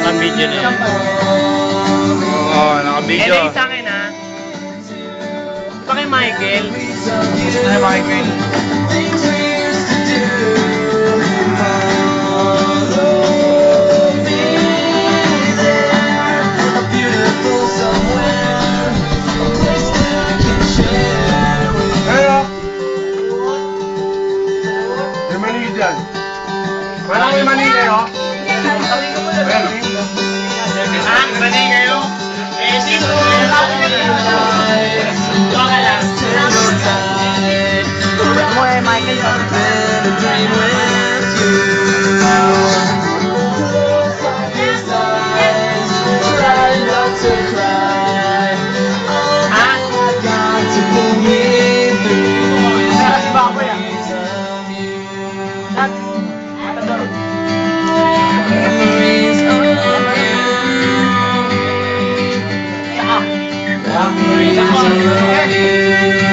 Naka-video na yun. Oo, naka-video. LA sa akin ha. Pa kay Michael. Ay, Michael. Maraming mali kayo. Mali kayo. Eh, sino? Baka lang. Mo eh, Michael.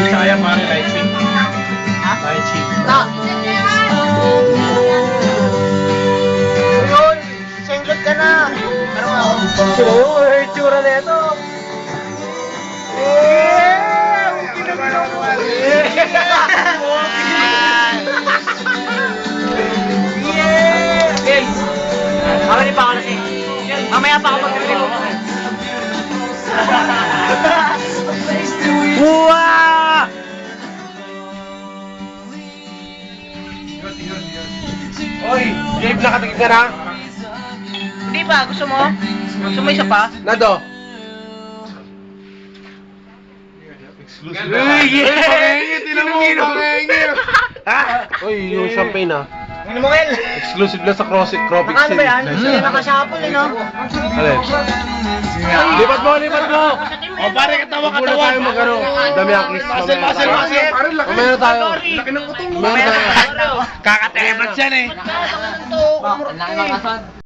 Saya pare, light cheap. Light cheap. Yun, senglot ka na. Sure, tsura na ito. Okay. Mamaya pa ako lasing. Mamaya pa ako mag-review. Wow! Oy, Gabe, nakatingin ka na? Hindi pa, gusto mo? Gusto mo isa pa? Nado. Exclusive. Pangingit, tinan mo, pangingit. Ha? Uy, yung champagne ha. Ano mo, Kel? Exclusive lang sa Cropic Ano ba yan? Hindi na nakasapol eh, no? Alin? Lipat mo, lipat mo! O, pare, katawa, Muna tayo mag-ano. Dami ang Chris. Muscle, muscle, muscle. Mamaya na tayo. Laki ng utong mo. Mamaya na tayo. Kakatemat yan eh. Ito, kumurot eh.